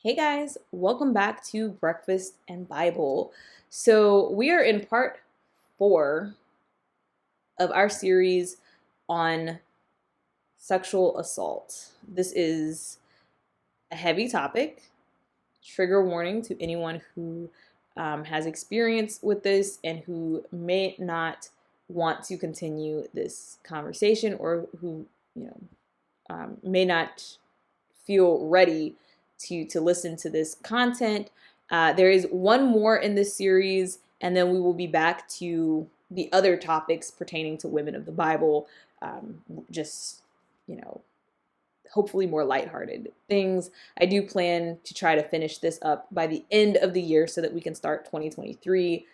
Hey guys, welcome back to Breakfast and Bible. So, we are in part 4 of our series on sexual assault. This is a heavy topic. Trigger warning to anyone who has experience with this and who may not want to continue this conversation, or who, may not feel ready to listen to this content. There is one more in this series, and then we will be back to the other topics pertaining to women of the Bible. Just, you know, hopefully more lighthearted things. I do plan to try to finish this up by the end of the year so that we can start 2023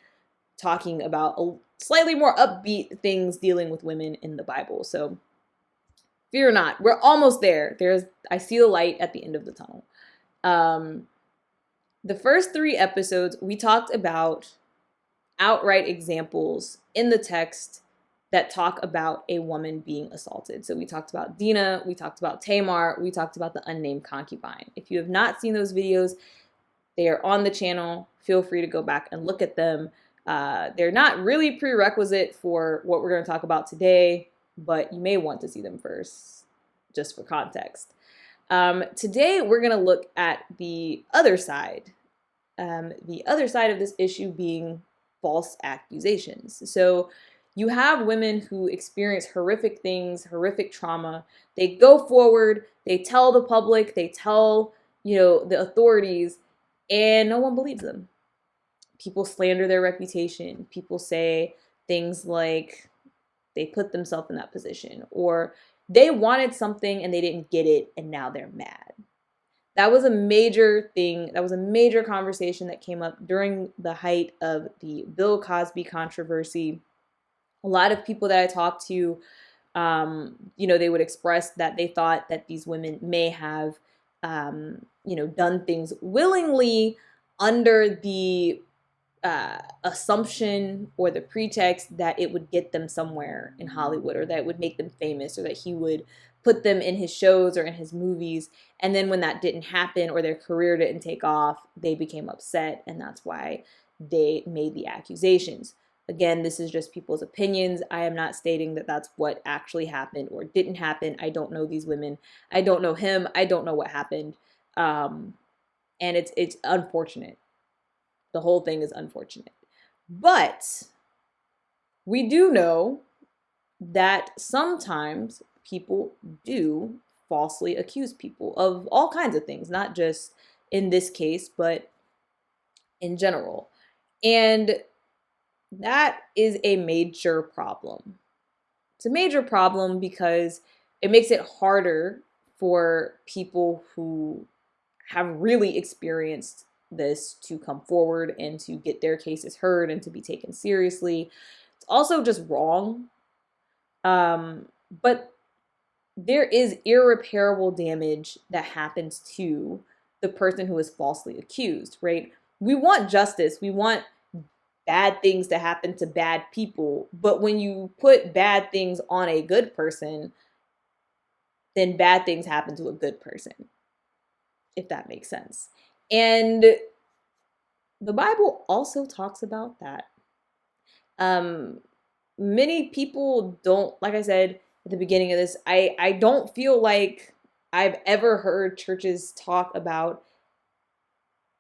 talking about a slightly more upbeat things dealing with women in the Bible. So fear not, we're almost there. I see the light at the end of the tunnel. The first 3 episodes, we talked about outright examples in the text that talk about a woman being assaulted. So we talked about Dinah, we talked about Tamar, we talked about the unnamed concubine. If you have not seen those videos, they are on the channel. Feel free to go back and look at them. They're not really prerequisite for what we're going to talk about today, but you may want to see them first, just for context. Today, we're going to look at the other side. The other side of this issue being false accusations. So you have women who experience horrific things, horrific trauma. They go forward, they tell the public, they tell, the authorities, and no one believes them. People slander their reputation. People say things like they put themselves in that position, or they wanted something and they didn't get it, and now they're mad. That was a major thing. That was a major conversation that came up during the height of the Bill Cosby controversy. A lot of people that I talked to, they would express that they thought that these women may have, done things willingly under the assumption or the pretext that it would get them somewhere in Hollywood, or that it would make them famous, or that he would put them in his shows or in his movies. And then when that didn't happen, or their career didn't take off, they became upset, and that's why they made the accusations. Again, this is just people's opinions. I am not stating that that's what actually happened or didn't happen. I don't know these women. I don't know him. I don't know what happened. And it's unfortunate. The whole thing is unfortunate. But we do know that sometimes people do falsely accuse people of all kinds of things, not just in this case, but in general. And that is a major problem. It's a major problem because it makes it harder for people who have really experienced this to come forward and to get their cases heard and to be taken seriously. It's also just wrong. But there is irreparable damage that happens to the person who is falsely accused, right? We want justice. We want bad things to happen to bad people. But when you put bad things on a good person, then bad things happen to a good person, if that makes sense. And the Bible also talks about that. Many people don't, like I said at the beginning of this, I don't feel like I've ever heard churches talk about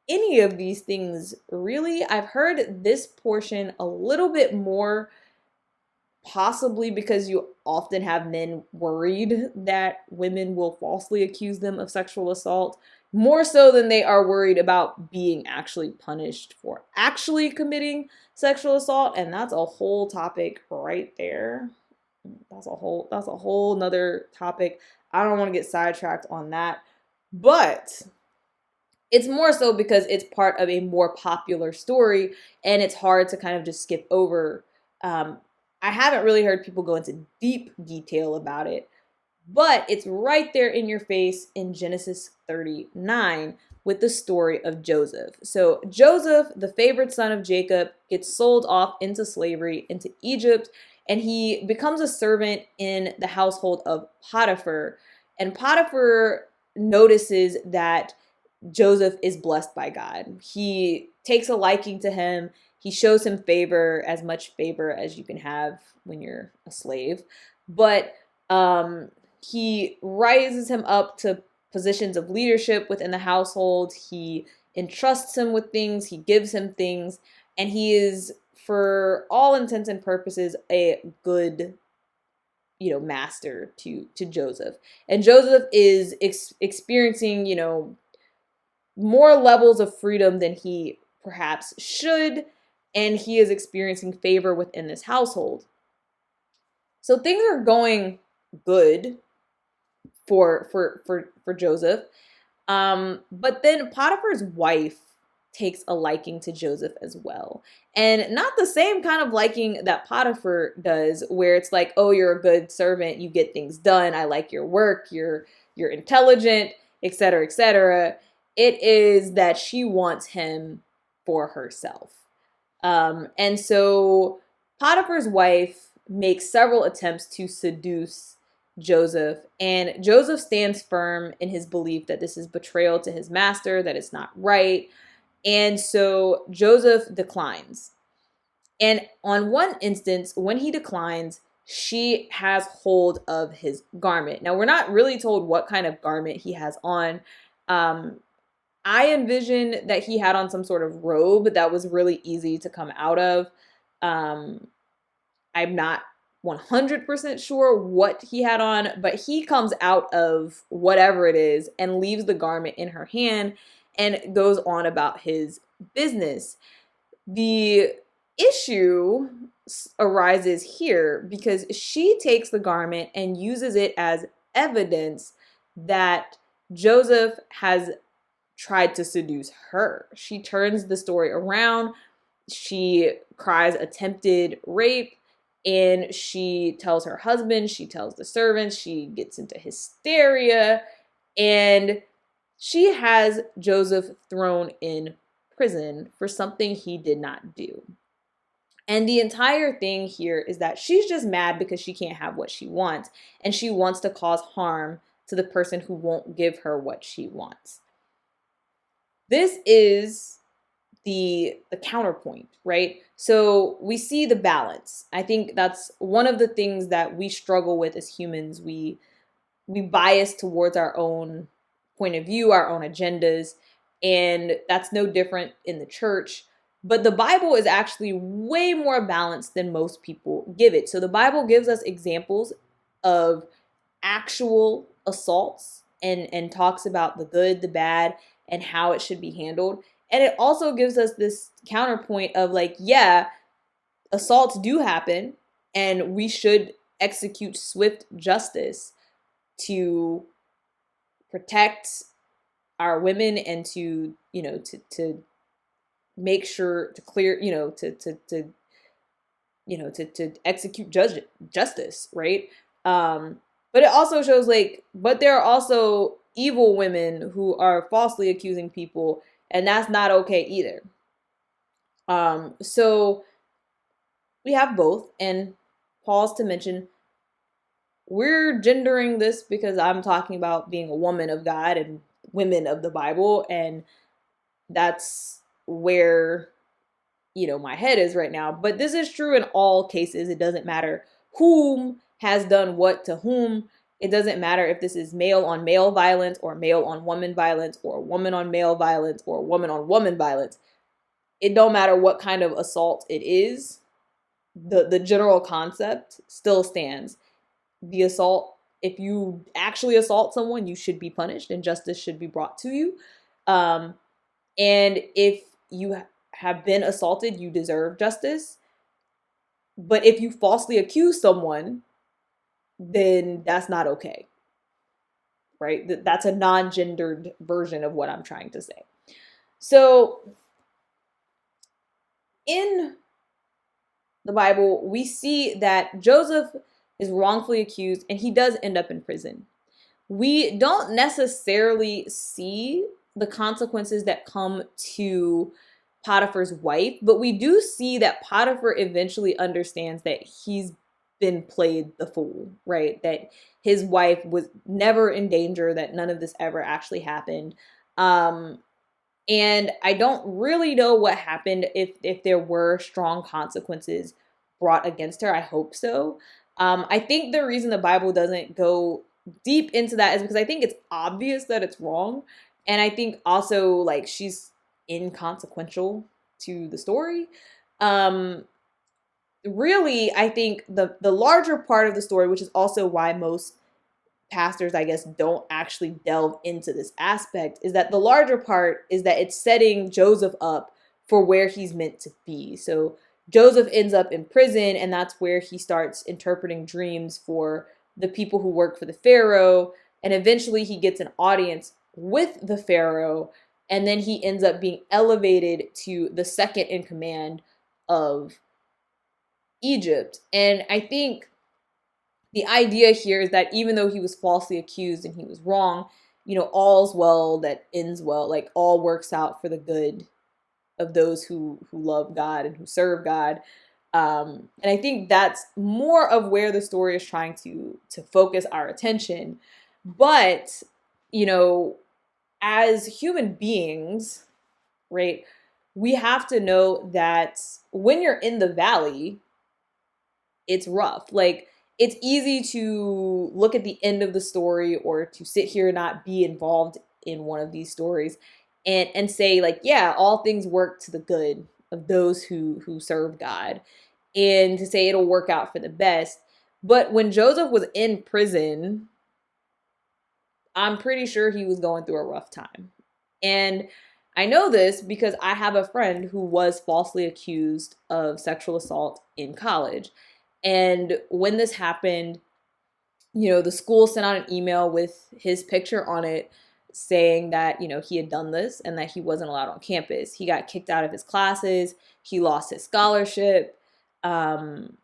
any of these things, really. I've heard this portion a little bit more, possibly because you often have men worried that women will falsely accuse them of sexual assault, more so than they are worried about being actually punished for actually committing sexual assault. And that's a whole topic right there. That's a whole nother topic. I don't want to get sidetracked on that, but it's more so because it's part of a more popular story, and it's hard to kind of just skip over. I haven't really heard people go into deep detail about it, but it's right there in your face in Genesis 39 with the story of Joseph. So Joseph, the favorite son of Jacob, gets sold off into slavery into Egypt, and he becomes a servant in the household of Potiphar. And Potiphar notices that Joseph is blessed by God. He takes a liking to him. He shows him favor, as much favor as you can have when you're a slave. But he rises him up to positions of leadership within the household. He entrusts him with things. He gives him things. And he is, for all intents and purposes, a good, master to Joseph. And Joseph is experiencing, more levels of freedom than he perhaps should, and he is experiencing favor within this household. So things are going good for Joseph. But then Potiphar's wife takes a liking to Joseph as well. And not the same kind of liking that Potiphar does, where it's like, oh, you're a good servant, you get things done, I like your work, you're intelligent, etc., etc. It is that she wants him for herself. And so Potiphar's wife makes several attempts to seduce Joseph, and Joseph stands firm in his belief that this is betrayal to his master, that it's not right. And so Joseph declines. And on one instance, when he declines, she has hold of his garment. Now, we're not really told what kind of garment he has on. I envision that he had on some sort of robe that was really easy to come out of. I'm not 100% sure what he had on, but he comes out of whatever it is and leaves the garment in her hand and goes on about his business. The issue arises here because she takes the garment and uses it as evidence that Joseph has tried to seduce her. She turns the story around. She cries attempted rape, and she tells her husband, she tells the servants, she gets into hysteria, and she has Joseph thrown in prison for something he did not do. And the entire thing here is that she's just mad because she can't have what she wants, and she wants to cause harm to the person who won't give her what she wants. This is the counterpoint, right? So we see the balance. I think that's one of the things that we struggle with as humans. We bias towards our own point of view, our own agendas, and that's no different in the church. But the Bible is actually way more balanced than most people give it. So the Bible gives us examples of actual assaults and talks about the good, the bad, and how it should be handled. And it also gives us this counterpoint of like, yeah, assaults do happen, and we should execute swift justice to protect our women and to, to make sure to clear, to execute justice, right? But it also shows but there are also evil women who are falsely accusing people, and that's not okay either. So we have both, and pause to mention, we're gendering this because I'm talking about being a woman of God and women of the Bible, and that's where, my head is right now. But this is true in all cases. It doesn't matter whom has done what to whom. It doesn't matter if this is male on male violence or male on woman violence or woman on male violence or woman on woman violence. It don't matter what kind of assault it is. The general concept still stands. The assault, if you actually assault someone, you should be punished and justice should be brought to you. And if you have been assaulted, you deserve justice. But if you falsely accuse someone, then that's not okay, right? That's a non-gendered version of what I'm trying to say. So in the Bible, we see that Joseph is wrongfully accused and he does end up in prison. We don't necessarily see the consequences that come to Potiphar's wife, but we do see that Potiphar eventually understands that he's been played the fool, right? That his wife was never in danger, that none of this ever actually happened. Um, and I don't really know what happened, if there were strong consequences brought against her. I hope so. I think the reason the Bible doesn't go deep into that is because I think it's obvious that it's wrong. And I think also like she's inconsequential to the story. Um, Really, I think the larger part of the story, which is also why most pastors, I guess, don't actually delve into this aspect, is that the larger part is that it's setting Joseph up for where he's meant to be. So Joseph ends up in prison, and that's where he starts interpreting dreams for the people who work for the Pharaoh. And eventually he gets an audience with the Pharaoh, and then he ends up being elevated to the second in command of Egypt. And I think the idea here is that even though he was falsely accused and he was wrong, all's well that ends well. Like all works out for the good of those who love God and who serve God. And I think that's more of where the story is trying to focus our attention. But you know, as human beings, right, we have to know that when you're in the valley, it's rough. Like it's easy to look at the end of the story or to sit here and not be involved in one of these stories and say like, yeah, all things work to the good of those who serve God, and to say it'll work out for the best. But when Joseph was in prison, I'm pretty sure he was going through a rough time. And I know this because I have a friend who was falsely accused of sexual assault in college. And when this happened, the school sent out an email with his picture on it saying that, he had done this and that he wasn't allowed on campus. He got kicked out of his classes. He lost his scholarship. Um,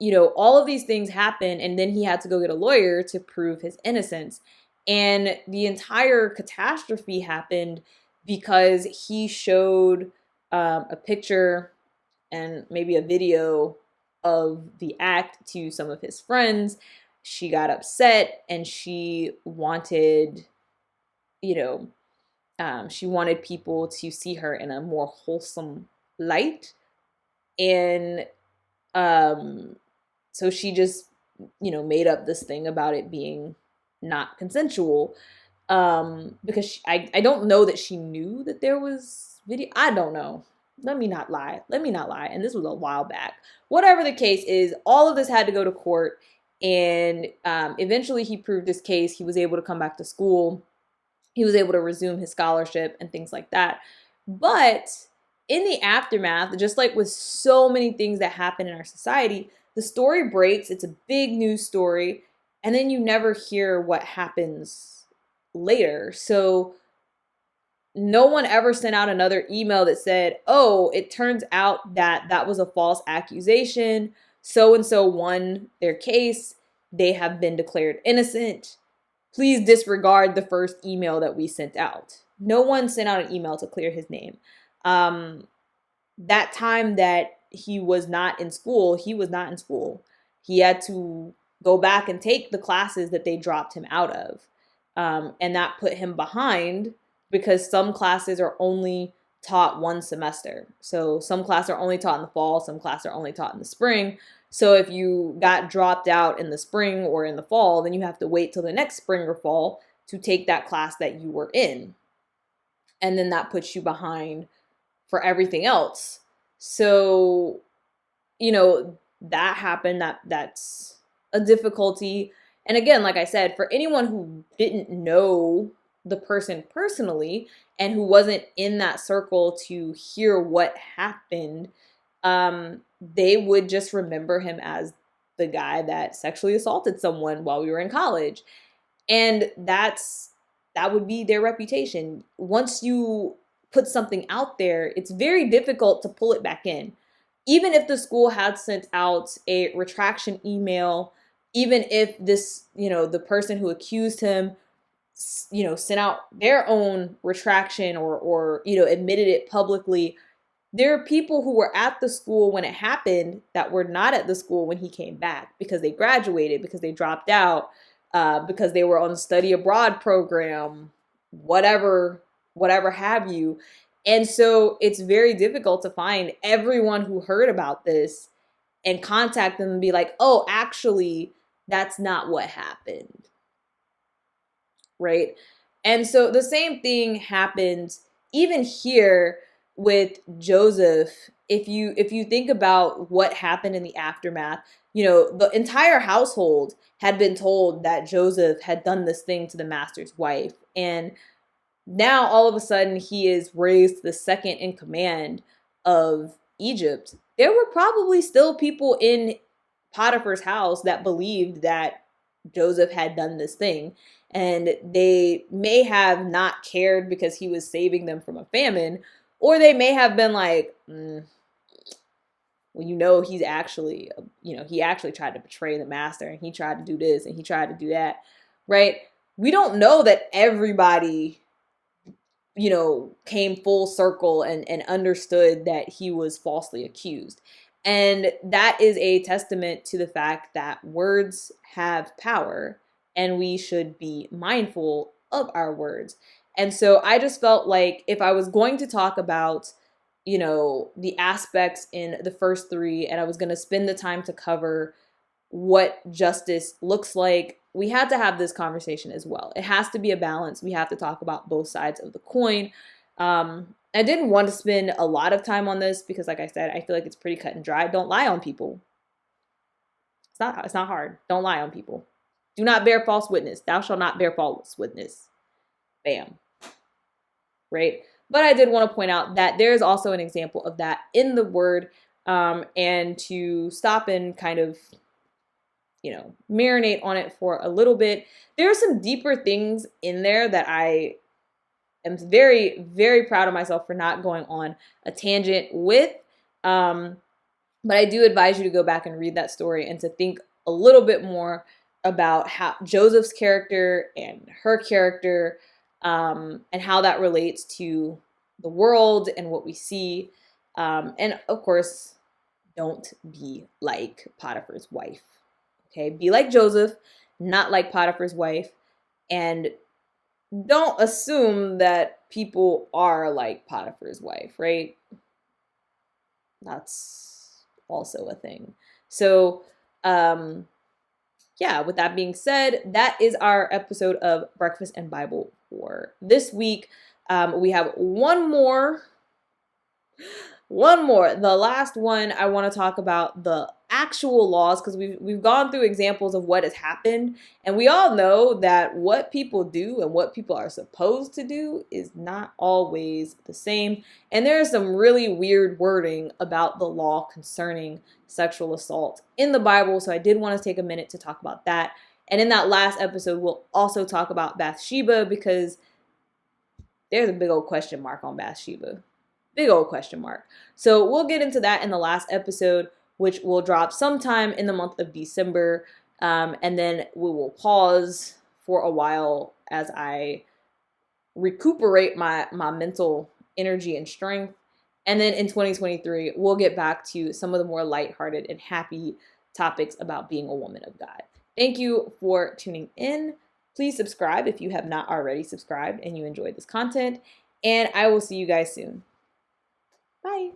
all of these things happened, and then he had to go get a lawyer to prove his innocence. And the entire catastrophe happened because he showed a picture and maybe a video of the act to some of his friends. She got upset and she wanted, she wanted people to see her in a more wholesome light. And so she just, made up this thing about it being not consensual. Because I don't know that she knew that there was video. I don't know. Let me not lie. And this was a while back. Whatever the case is, all of this had to go to court. And eventually he proved his case. He was able to come back to school. He was able to resume his scholarship and things like that. But in the aftermath, just like with so many things that happen in our society, the story breaks. It's a big news story. And then you never hear what happens later. So no one ever sent out another email that said, oh, it turns out that that was a false accusation. So and so won their case. They have been declared innocent. Please disregard the first email that we sent out. No one sent out an email to clear his name. That time that he was not in school, he was not in school. He had to go back and take the classes that they dropped him out of. And that put him behind because some classes are only taught one semester. So some classes are only taught in the fall, some classes are only taught in the spring. So if you got dropped out in the spring or in the fall, then you have to wait till the next spring or fall to take that class that you were in. And then that puts you behind for everything else. So, that happened. That's a difficulty. And again, like I said, for anyone who didn't know the person personally and who wasn't in that circle to hear what happened, they would just remember him as the guy that sexually assaulted someone while we were in college. And that would be their reputation. Once you put something out there, it's very difficult to pull it back in. Even if the school had sent out a retraction email, even if this, the person who accused him, sent out their own retraction or admitted it publicly, there are people who were at the school when it happened that were not at the school when he came back because they graduated, because they dropped out, because they were on the study abroad program, whatever whatever have you. And so it's very difficult to find everyone who heard about this and contact them and be like, oh, actually, that's not what happened. Right? And so the same thing happens even here with Joseph. If you think about what happened in the aftermath, the entire household had been told that Joseph had done this thing to the master's wife. And now all of a sudden he is raised the second in command of Egypt. There were probably still people in Potiphar's house that believed that Joseph had done this thing. And they may have not cared because he was saving them from a famine, or they may have been like, well, he's actually, he actually tried to betray the master, and he tried to do this and he tried to do that, right? We don't know that everybody, came full circle and understood that he was falsely accused. And that is a testament to the fact that words have power and we should be mindful of our words. And so I just felt like if I was going to talk about, the aspects in the first three, and I was going to spend the time to cover what justice looks like, we had to have this conversation as well. It has to be a balance. We have to talk about both sides of the coin. I didn't want to spend a lot of time on this because, like I said, I feel like it's pretty cut and dry. Don't lie on people. It's not hard. Don't lie on people. Do not bear false witness. Thou shalt not bear false witness. Bam. Right? But I did want to point out that there is also an example of that in the word, and to stop and kind of marinate on it for a little bit. There are some deeper things in there that I am very, very proud of myself for not going on a tangent with. But I do advise you to go back and read that story and to think a little bit more about how Joseph's character and her character, and how that relates to the world and what we see. And of course, don't be like Potiphar's wife. Okay, be like Joseph, not like Potiphar's wife, and don't assume that people are like Potiphar's wife, right? That's also a thing. So, with that being said, that is our episode of Breakfast and Bible for this week. We have one more. The last one, I want to talk about the actual laws, because we've gone through examples of what has happened, and we all know that what people do and what people are supposed to do is not always the same. And there is some really weird wording about the law concerning sexual assault in the Bible, so I did want to take a minute to talk about that. And in that last episode, we'll also talk about Bathsheba, because there's a big old question mark on Bathsheba. Big old question mark. So we'll get into that in the last episode, which will drop sometime in the month of December. And then we will pause for a while as I recuperate my mental energy and strength. And then in 2023, we'll get back to some of the more lighthearted and happy topics about being a woman of God. Thank you for tuning in. Please subscribe if you have not already subscribed and you enjoyed this content. And I will see you guys soon. Bye.